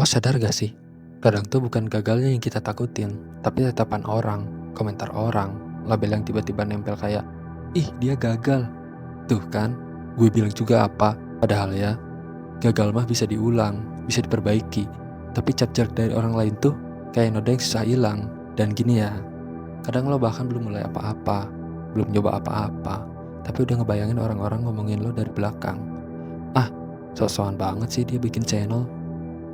sadar gak sih? Kadang tuh bukan gagalnya yang kita takutin, tapi tatapan orang, komentar orang, label yang tiba-tiba nempel kayak, "Ih, dia gagal." Tuh kan, gue bilang juga apa? Padahal ya, gagal mah bisa diulang, bisa diperbaiki. Tapi cap jelek dari orang lain tuh kayak noda yang susah hilang. Dan gini ya, kadang lo bahkan belum mulai apa-apa, belum nyoba apa-apa, tapi udah ngebayangin orang-orang ngomongin lo dari belakang. Ah, sok-sokan banget sih dia bikin channel.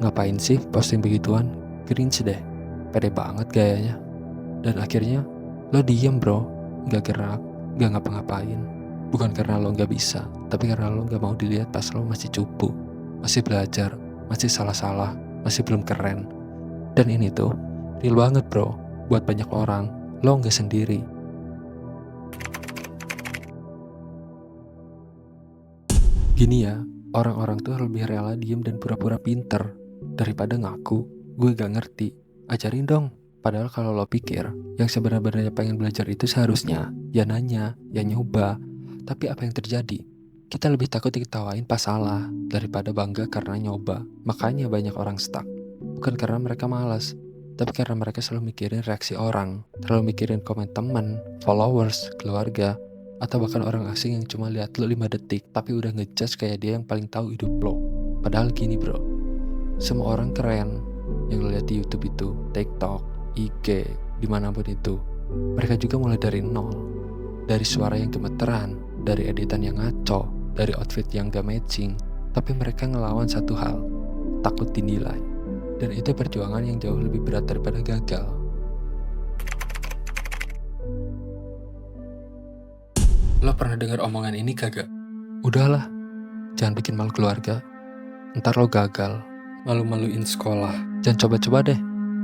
Ngapain sih posting begituan? Cringe deh. Pede banget gayanya. Dan akhirnya lo diem bro, gak gerak, gak ngapa-ngapain. Bukan karena lo gak bisa, tapi karena lo gak mau dilihat pas lo masih cupu, masih belajar, masih salah-salah, masih belum keren. Dan ini tuh real banget bro, buat banyak orang. Lo gak sendiri. Gini ya, orang-orang tuh lebih rela diem dan pura-pura pinter daripada ngaku, gue gak ngerti. Ajarin dong. Padahal kalau lo pikir, yang sebenarnya pengen belajar itu seharusnya ya nanya, ya nyoba. Tapi apa yang terjadi? Kita lebih takut diketawain pas salah daripada bangga karena nyoba. Makanya banyak orang stuck. Bukan karena mereka malas, tapi karena mereka selalu mikirin reaksi orang, terlalu mikirin komen teman, followers, keluarga, atau bahkan orang asing yang cuma lihat lo 5 detik tapi udah ngejudge kayak dia yang paling tahu hidup lo. Padahal gini bro, semua orang keren yang lo lihat di YouTube itu, TikTok, IG, dimanapun itu. Mereka juga mulai dari nol, dari suara yang gemeteran, dari editan yang ngaco, dari outfit yang gak matching. Tapi mereka ngelawan satu hal, takut dinilai. Dan itu perjuangan yang jauh lebih berat daripada gagal. Lo pernah dengar omongan ini kagak? Udahlah, jangan bikin malu keluarga. Ntar lo gagal, malu-maluin sekolah. Jangan coba-coba deh,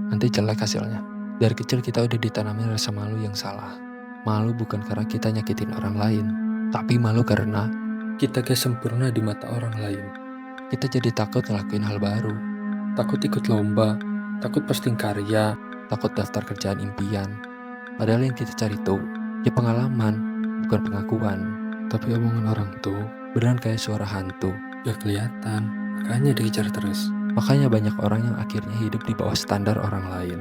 nanti jelek hasilnya. Dari kecil kita udah ditanamin rasa malu yang salah. Malu bukan karena kita nyakitin orang lain, tapi malu karena kita gak sempurna di mata orang lain. Kita jadi takut ngelakuin hal baru, takut ikut lomba, takut posting karya, takut daftar kerjaan impian. Padahal yang kita cari tuh ya pengalaman, bukan pengakuan. Tapi omongan orang tuh beneran kayak suara hantu, gak kelihatan, makanya dikejar terus. Makanya banyak orang yang akhirnya hidup di bawah standar orang lain.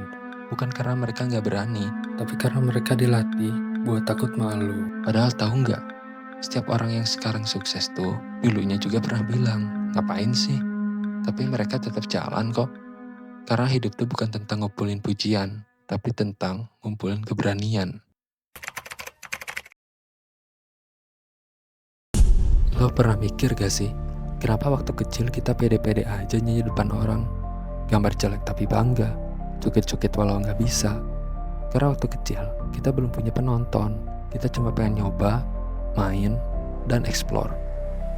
Bukan karena mereka gak berani, tapi karena mereka dilatih buat takut malu. Padahal tahu nggak, setiap orang yang sekarang sukses tuh dulunya juga pernah bilang, ngapain sih? Tapi mereka tetap jalan kok. Karena hidup tuh bukan tentang ngumpulin pujian, tapi tentang ngumpulin keberanian. Lo pernah mikir gak sih, kenapa waktu kecil kita pede-pede aja nyanyi depan orang? Gambar jelek tapi bangga, cukit-cukit walau gak bisa. Karena waktu kecil, kita belum punya penonton. Kita cuma pengen nyoba, main, dan explore.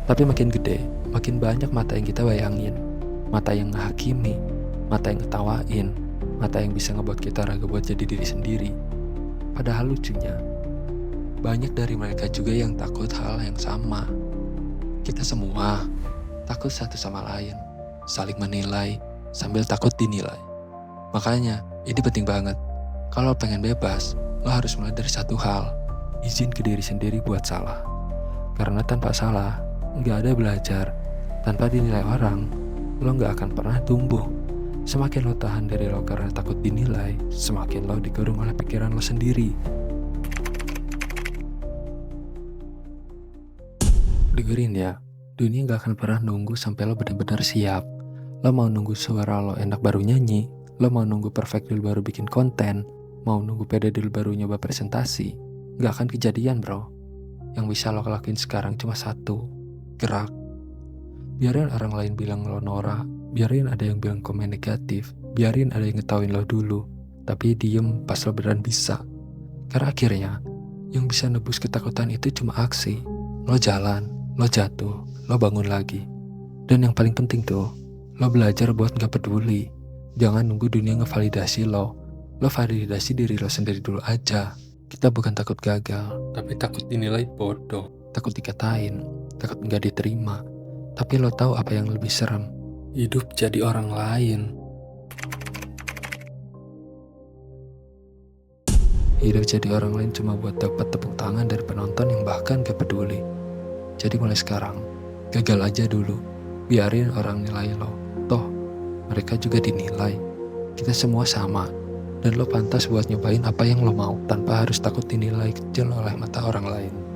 Tapi makin gede, makin banyak mata yang kita bayangin. Mata yang ngehakimi, mata yang ngetawain, mata yang bisa ngebuat kita ragu buat jadi diri sendiri. Padahal lucunya, banyak dari mereka juga yang takut hal yang sama. Kita semua takut satu sama lain, saling menilai sambil takut dinilai. Makanya ini penting banget. Kalau pengen bebas, lo harus mulai dari satu hal, izin ke diri sendiri buat salah. Karena tanpa salah, gak ada belajar. Tanpa dinilai orang, lo gak akan pernah tumbuh. Semakin lo tahan dari lo karena takut dinilai, semakin lo dikurung oleh pikiran lo sendiri. Dengerin ya, dunia gak akan pernah nunggu sampai lo benar-benar siap. Lo mau nunggu suara lo enak baru nyanyi, lo mau nunggu perfect dulu baru bikin konten, mau nunggu pede dulu baru nyoba presentasi, gak akan kejadian bro. Yang bisa lo lakuin sekarang cuma satu, gerak. Biarin orang lain bilang lo norak, biarin ada yang bilang komen negatif, biarin ada yang ngetawain lo dulu, tapi diem pas lo beneran bisa. Karena akhirnya, yang bisa nebus ketakutan itu cuma aksi. Lo jalan, lo jatuh, lo bangun lagi. Dan yang paling penting tuh, lo belajar buat gak peduli. Jangan nunggu dunia ngevalidasi lo. Lo validasi diri lo sendiri dulu aja. Kita bukan takut gagal, tapi takut dinilai bodoh. Takut dikatain, takut gak diterima. Tapi lo tahu apa yang lebih serem? Hidup jadi orang lain. Hidup jadi orang lain cuma buat dapat tepuk tangan dari penonton yang bahkan gak peduli. Jadi mulai sekarang, gagal aja dulu. Biarin orang nilai lo. Toh, mereka juga dinilai. Kita semua sama, dan lo pantas buat nyobain apa yang lo mau tanpa harus takut dinilai kecil oleh mata orang lain.